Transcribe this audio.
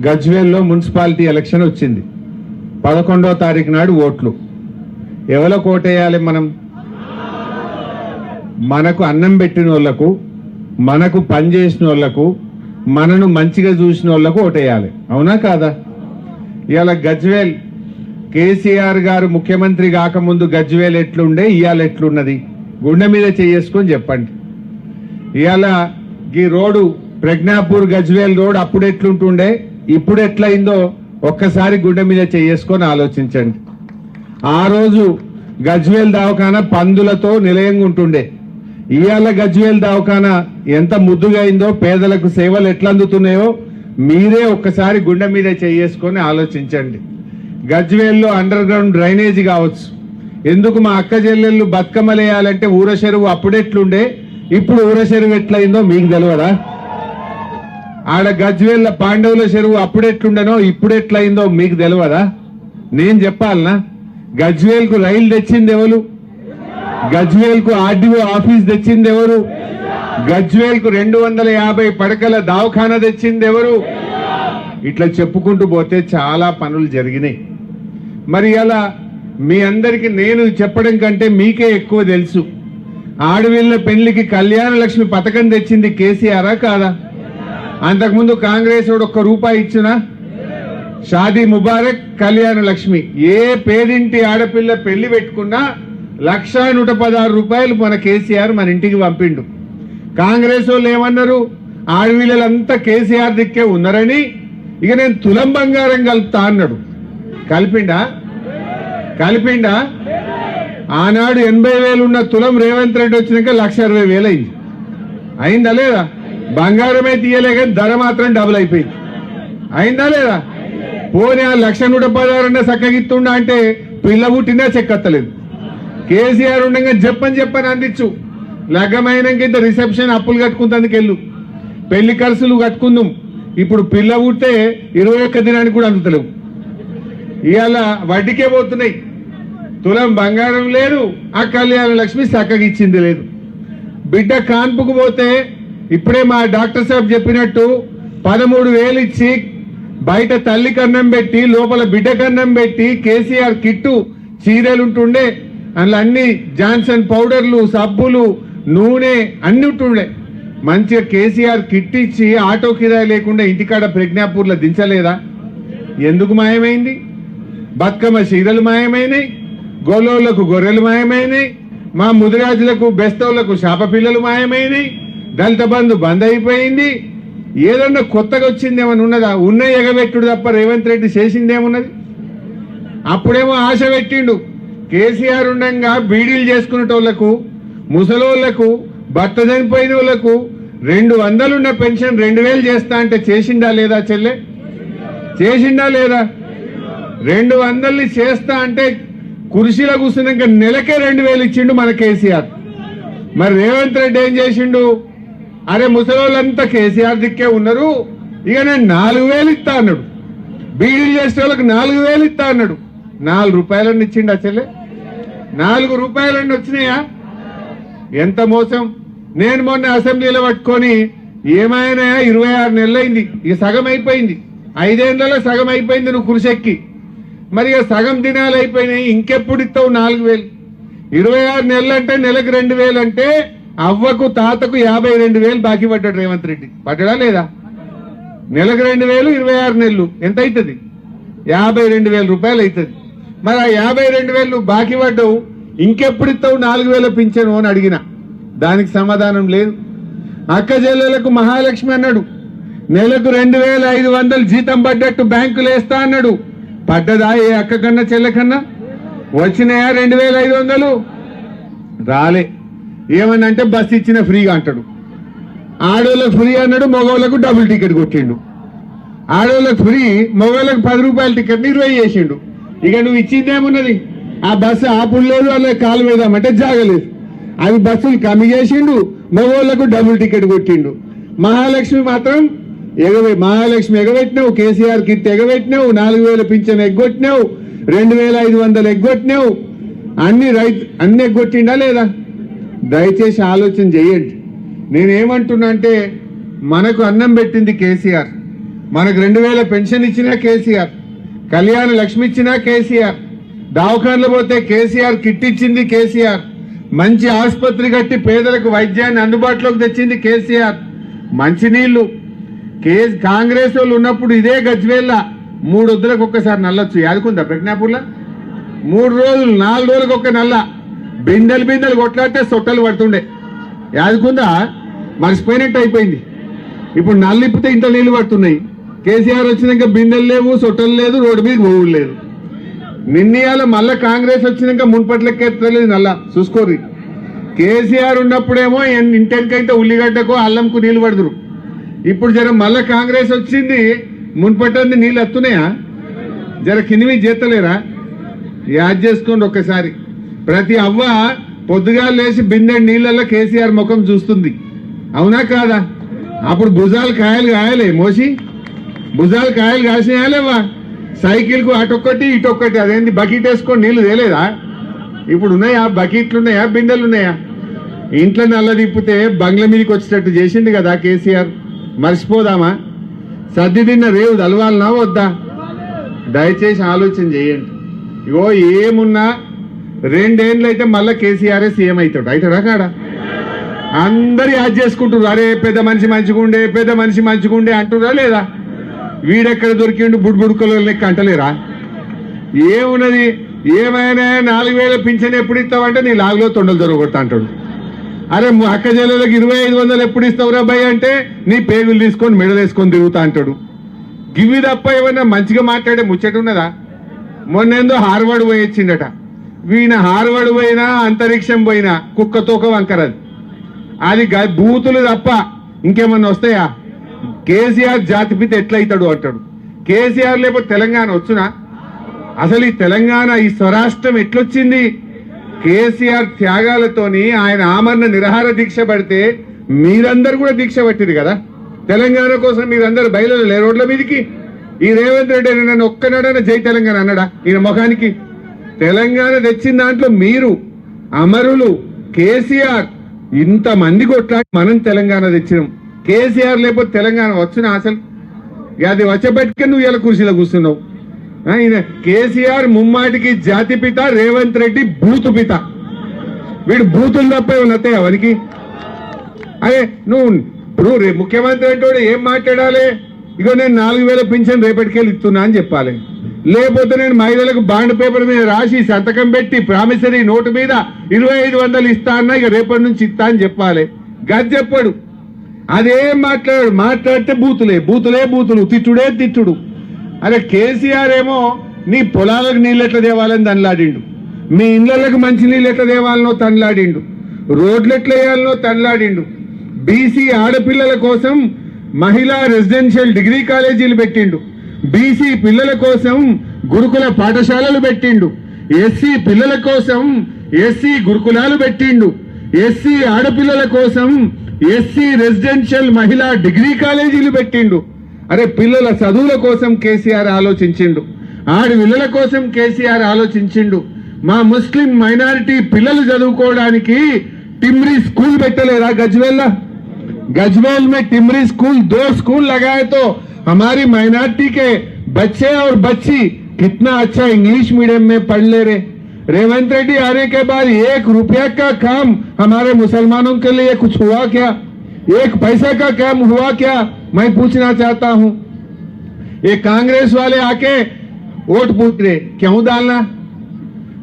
గజ్వేల్లో municipality election వచ్చింది. 11వ తారీఖు నాడు ఓట్లు. ఎవరికి ఓటేయాలి మనం? మనకు అన్నం పెట్టిన వాళ్ళకు, మనకు పనిచేసిన వాళ్ళకు, మనను మంచిగా చూసిన వాళ్ళకు ఓటేయాలి. అవునా కాదా? ఇవాళ గజ్వేల్ కేసీఆర్ గారు ముఖ్యమంత్రి కాకముందు గజ్వేల్ ఎట్లుండే, ఇవాళ ఎట్లున్నది? గుండె మీద చేసుకొని చెప్పండి. ఇవాళ ఈ రోడ్డు ప్రజ్ఞాపూర్ గజ్వేల్ రోడ్ అప్పుడు ఎట్లుంటుండే, ఇప్పుడు ఎట్లయిందో ఒక్కసారి గుండె మీద చేసుకొని ఆలోచించండి. ఆ రోజు గజ్వేల్ దవాఖానా పందులతో నిలయంగా ఉంటుండే. ఇవాళ గజ్వేల్ దవాఖానా ఎంత ముద్దుగా అయిందో, పేదలకు సేవలు ఎట్లా అందుతున్నాయో మీరే ఒక్కసారి గుండె మీద చేసుకొని ఆలోచించండి. గజ్వేల్లో అండర్ గ్రౌండ్ డ్రైనేజ్ కావచ్చు. ఎందుకు మా అక్క చెల్లెళ్ళు బతుకమ్మలేయాలంటే ఊర చెరువు అప్పుడెట్లుండే, ఇప్పుడు ఊర చెరువు ఎట్లయిందో మీకు తెలియదా? ఆడ గజ్వేల్ల పాండవుల చెరువు అప్పుడెట్లుండనో ఇప్పుడు ఎట్లయిందో మీకు తెలియదా? నేను చెప్పాలనా? గజ్వేల్కు రైలు తెచ్చింది ఎవరు? గజ్వేల్కు ఆర్డీఓ ఆఫీస్ తెచ్చింది ఎవరు? గజ్వేల్కు 250 పడకల దవాఖానా తెచ్చింది ఎవరు? ఇట్లా చెప్పుకుంటూ పోతే చాలా పనులు జరిగినాయి. మరి అలా మీ అందరికీ నేను చెప్పడం కంటే మీకే ఎక్కువ తెలుసు. ఆడవిళ్ళ పెళ్లికి కళ్యాణ లక్ష్మి పథకం తెచ్చింది కేసీఆరా కాదా? అంతకుముందు కాంగ్రెస్ వాడు ₹1 ఇచ్చినా? షాదీ ముబారక్, కళ్యాణ లక్ష్మి. ఏ పేదింటి ఆడపిల్ల పెళ్లి పెట్టుకున్నా ₹1,116 మన కేసీఆర్ మన ఇంటికి పంపిండు. కాంగ్రెస్ వాళ్ళు ఏమన్నారు? ఆడవిళ్ళంతా కేసీఆర్ దిక్కే ఉన్నారని ఇక నేను తులం బంగారం కలుపుతా అన్నాడు. కలిపిండా? ఆనాడు 80,000 ఉన్న తులం రేవంత్ రెడ్డి వచ్చినాక 1,60,000 అయింది. అయిందా లేదా? బంగారమే తీయలే కానీ ధర మాత్రం డబుల్ అయిపోయింది. అయిందా లేదా? పోనీ ఆ 1,116 చక్కగిత్తుండా అంటే పిల్ల పుట్టినా చెక్కత్తలేదు. కేసీఆర్ ఉండగా చెప్పని అందించు. లగ్గమైనాక ఇంత రిసెప్షన్ అప్పులు కట్టుకుంటందుకెళ్ళు, పెళ్లి ఖర్చులు కట్టుకుందాం. ఇప్పుడు పిల్ల పుట్టే 21 దినానికి కూడా అందుతలేవు. ఇవాళ వడ్డీకే పోతున్నాయి. తులం బంగారం లేదు, ఆ కళ్యాణ లక్ష్మి చక్కగిచ్చింది లేదు. బిడ్డ కాన్పుకు పోతే ఇప్పుడే మా డాక్టర్ సాబ్ చెప్పినట్టు 13,000 ఇచ్చి బయట తల్లి కన్నం పెట్టి లోపల బిడ్డ కన్నం పెట్టి కేసీఆర్ కిట్టు చీరలుంటుండే. అందులో అన్ని జాన్సన్ పౌడర్లు, సబ్బులు, నూనె అన్ని ఉంటుండే. మంచిగా కేసీఆర్ కిట్ ఇచ్చి ఆటో కిరాయి లేకుండా ఇంటికాడ ప్రజ్ఞాపూర్లో దించలేదా? ఎందుకు మాయమైంది? బతుకమ్మ చీరలు మాయమైనాయి, గోలోళ్లకు గొర్రెలు మాయమైనాయి, మా ముదిరాజులకు బెస్తవులకు శాప పిల్లలు మాయమైనాయి, దళిత బంధు బంద్ అయిపోయింది. ఏదన్నా కొత్తగా వచ్చింది ఏమన్నా ఉన్నదా? ఉన్న ఎగబెట్టుడు తప్ప రేవంత్ రెడ్డి చేసిందేమున్నది? అప్పుడేమో ఆశ పెట్టిండు. కేసీఆర్ ఉండగా బీడీలు చేసుకునేటోళ్లకు, ముసలోళ్లకు, భర్త చనిపోయిన వాళ్ళకు 200 ఉన్న పెన్షన్ 2,000 చేస్తా అంటే చేసిండా లేదా? చెల్లె చేసిండా లేదా? 200 చేస్తా అంటే కుర్చీలో కూర్చున్నాక నెలకే 2,000 ఇచ్చిండు మన కేసీఆర్. మరి రేవంత్ రెడ్డి ఏం చేసిండు? అరే ముసలోళ్ళంతా కేసీఆర్ దిక్కే ఉన్నారు, ఇక నేను 4,000 ఇస్తా అన్నాడు. బీడీలు చేసే వాళ్ళకి 4,000 ఇస్తా అన్నాడు. ₹4 ఇచ్చిండు. ఆ చెల్లె ₹4 వచ్చినాయా? ఎంత మోసం! నేను మొన్న అసెంబ్లీలో పట్టుకొని ఏమైనా 26 నెలలైంది, ఇక సగం అయిపోయింది. 5 ఏళ్లలో సగం అయిపోయింది నువ్వు కురిసెక్కి. మరి ఇక సగం దినాలు అయిపోయినాయి, ఇంకెప్పుడు ఇస్తావు 4,000? 26 నెలలు అంటే నెలకు 2,000 అంటే అవ్వకు తాతకు 52,000 బాకీ పడ్డాడు రేవంత్ రెడ్డి. పడ్డా లేదా? నెలకు 2,000, 26 నెలలు ఎంత అవుతుంది? ₹52,000 అవుతుంది. మరి ఆ 52,000 నువ్వు బాకీ పడ్డావు, ఇంకెప్పుడు ఇస్తావు 4,000 పింఛను అని అడిగిన దానికి సమాధానం లేదు. అక్క చెల్లెలకు మహాలక్ష్మి అన్నాడు, నెలకు 2,500 జీతం పడ్డట్టు బ్యాంకులు వేస్తా అన్నాడు. పడ్డదా ఏ అక్క కన్నా చెల్లె కన్నా? వచ్చినాయా 2,500? రాలే. ఏమనంటే బస్సు ఇచ్చిన ఫ్రీగా అంటాడు. ఆడోళ్ళకు ఫ్రీ అన్నాడు, మగవాళ్ళకు డబుల్ టికెట్ కొట్టిండు. ఆడోళ్ళకు ఫ్రీ, మగవాళ్ళకు ₹10 టికెట్ 20 చేసిండు. ఇక నువ్వు ఇచ్చిందేమున్నది? ఆ బస్సు ఆపుడు లేదు, అలా కాలు వేద్దామంటే జాగలేదు. అవి బస్సులు కమ్మి చేసిండు, మగవాళ్ళకు డబుల్ టికెట్ కొట్టిండు. మహాలక్ష్మి మాత్రం మహాలక్ష్మి ఎగబెట్టినావు, కేసీఆర్ కిట్ ఎగబెట్టినావు, 4,000 పింఛన్ ఎగ్గొట్టినావు, 2,500 ఎగ్గొట్టినావు, అన్ని ఎగ్గొట్టిండా లేదా? దయచేసి ఆలోచన చేయండి. నేనేమంటున్నా అంటే మనకు అన్నం పెట్టింది కేసీఆర్, మనకు 2000 పెన్షన్ ఇచ్చినా కేసీఆర్, కళ్యాణ లక్ష్మి ఇచ్చినా కేసీఆర్, దవాఖానలో పోతే కేసీఆర్ కిట్ ఇచ్చింది కేసీఆర్, మంచి ఆసుపత్రి కట్టి పేదలకు వైద్యాన్ని అందుబాటులోకి తెచ్చింది కేసీఆర్, మంచినీళ్లు కాంగ్రెస్ వాళ్ళు ఉన్నప్పుడు ఇదే గజ్వేల్ల 3 వద్దులకు ఒక్కసారి నల్లొచ్చు. యాదుకుందా ప్రజ్ఞాపూర్లో 3 రోజులు 4 రోజులకు ఒక్క నల్ల, బిందెలు కొట్లాడితే సొట్టలు పడుతుండే. యాదుకుందా? మర్చిపోయినట్టు అయిపోయింది. ఇప్పుడు నల్లిప్పితే ఇంట్లో నీళ్లు పడుతున్నాయి. కేసీఆర్ వచ్చినాక బిందెలు లేవు, సొట్టలు లేదు, రోడ్డు మీద పోవుడు లేదు. నిన్నయాల మళ్ళా కాంగ్రెస్ వచ్చినాక మున్పట్లెక్కేస్తలేదు నల్ల. చూసుకోర్రి, కేసీఆర్ ఉన్నప్పుడేమో ఇంటెనకైతే ఉల్లిగడ్డకో అల్లంకు నీళ్లు పడుతురు. ఇప్పుడు జర మళ్ళా కాంగ్రెస్ వచ్చింది, మున్పట్టంది నీళ్ళు వస్తున్నాయా? జర కింది చేస్తలేరా? యాద్ చేసుకోండి ఒక్కసారి. ప్రతి అవ్వ పొద్దుగా లేచి బిందె నీళ్ళల్లో కేసీఆర్ ముఖం చూస్తుంది, అవునా కాదా? అప్పుడు భుజాలు కాయలు కాయలే మోసి, భుజాలు కాయలు కాసినాయాలేవా? సైకిల్ కు అటొక్కటి ఇటొక్కటి, అదేంటి బకెట్ వేసుకొని నీళ్లు తేలేదా? ఇప్పుడు ఉన్నాయా బకెట్లు? ఉన్నాయా బిందెలు ఉన్నాయా? ఇంట్లో నల్ల తిప్పితే బంగ్లా మీదకి వచ్చేటట్టు చేసిండు కదా కేసీఆర్. మర్చిపోదామా? సర్ది తిన్న రేవు తలవాలనా వద్దా? దయచేసి ఆలోచన చేయండి. ఇగో ఏమున్నా 2 ఏళ్ళు అయితే మళ్ళా కేసీఆర్ సీఎం అవుతాడా కాడా? అందరు యాద్ చేసుకుంటున్నారు, అరే పెద్ద మనిషి మంచిగుండే, పెద్ద మనిషి మంచిగుండే అంటురా లేదా? వీడెక్కడ దొరికిండు బుడ్బుడుకలో లెక్క అంటలేరా? ఏమున్నది? ఏమైనా 4000 పింఛన్ ఎప్పుడు ఇస్తావంటే నీ లాగులో తొండలు దొరకొడతా అంటాడు. అరే అక్క చెల్లెలకు 2500 ఎప్పుడు ఇస్తావురా భయ్ అంటే నీ పేగులు తీసుకొని మెడలేసుకొని తిరుగుతా అంటాడు. గివి తప్ప ఏమన్నా మంచిగా మాట్లాడే ముచ్చట ఉన్నదా? మొన్నేందో హార్వర్డ్ పోయి వచ్చిండట. వీణ హార్వర్డ్ పోయినా అంతరిక్షం పోయినా కుక్క తోక వంకరది. అది బూతులు తప్ప ఇంకేమన్నా వస్తాయా? కేసీఆర్ జాతిపిత ఎట్లయితాడు అంటాడు. కేసీఆర్ లేకపోతే తెలంగాణ వచ్చునా? అసలు ఈ తెలంగాణ, ఈ స్వరాష్ట్రం ఎట్లొచ్చింది? కేసీఆర్ త్యాగాలతోని ఆయన ఆమరణ నిరాహార దీక్ష పడితే మీరందరూ కూడా దీక్ష పట్టింది కదా తెలంగాణ కోసం. మీరందరూ బయలుదేరలే రోడ్ల మీదకి. ఈ రేవంత్ రెడ్డి నన్ను ఒక్కనాడైనా జై తెలంగాణ అన్నాడా? ఈయన ముఖానికి. తెలంగాణ తెచ్చిన దాంట్లో మీరు అమరులు. కేసీఆర్ ఇంతమంది కొట్లాడి మనం తెలంగాణ తెచ్చినాం. కేసీఆర్ లేకపోతే తెలంగాణ వచ్చునా? అసలు అది వచ్చబెట్టుకుని నువ్వు ఇలా కుర్చీలో కూర్చున్నావు. ఈయన కేసీఆర్ ముమ్మాటికి జాతిపిత, రేవంత్ రెడ్డి బూతు పిత. వీడు బూతులు తప్ప ఏమన్నా అవనికి. అదే నువ్వు ఇప్పుడు ముఖ్యమంత్రి అంటే ఏం మాట్లాడాలి? ఇగో నేను 4000 పింఛన్ రేపటికెళ్ళి ఇస్తున్నా అని చెప్పాలి. లేకపోతే నేను మహిళలకు బాండ్ పేపర్ మీద రాసి సంతకం పెట్టి ప్రామిసరీ నోటు మీద 2500 ఇస్తా అన్నా ఇక రేపటి నుంచి ఇస్తా అని చెప్పాలి. గది చెప్పాడు. అదేం మాట్లాడితే బూతులు, తిట్టుడు. అరే కేసీఆర్ ఏమో నీ పొలాలకు నీళ్ళు ఎట్లా తేవాలని తనలాడిండు, మీ ఇళ్లకు మంచి నీళ్ళు ఎట్లా తేవాలనో తనలాడిండు, రోడ్లు ఎట్లా వేయాలనో తనలాడిండు. బీసీ ఆడపిల్లల కోసం మహిళా రెసిడెన్షియల్ డిగ్రీ కాలేజీలు పెట్టిండు, బీసీ పిల్లల కోసం గురుకుల పాఠశాలలు పెట్టిండు, ఎస్సీ పిల్లల కోసం ఎస్సీ గురుకులాలు పెట్టిండు, ఎస్సీ ఆడపిల్లల కోసం ఎస్సీ రెసిడెన్షియల్ మహిళా డిగ్రీ కాలేజీలు పెట్టిండు. అరే పిల్లల చదువుల కోసం కేసీఆర్ ఆలోచించిండు, ఆడపిల్లల కోసం కేసీఆర్ ఆలోచించిండు. మా ముస్లిం మైనారిటీ పిల్లలు చదువుకోవడానికి టిమ్రీ స్కూల్ పెట్టలేదా? गजवेल में टिमरी स्कूल 2 स्कूल लगाए तो हमारी माइनॉरिटी के बच्चे और बच्ची कितना अच्छा इंग्लिश मीडियम में पढ़ ले रहे। रेवंत रेड्डी आने के बाद 1 रुपया का काम हमारे मुसलमानों के लिए कुछ हुआ क्या? 1 पैसा का काम हुआ क्या? मैं पूछना चाहता हूं। ये कांग्रेस वाले आके वोट पूछ रहे, क्यों डालना?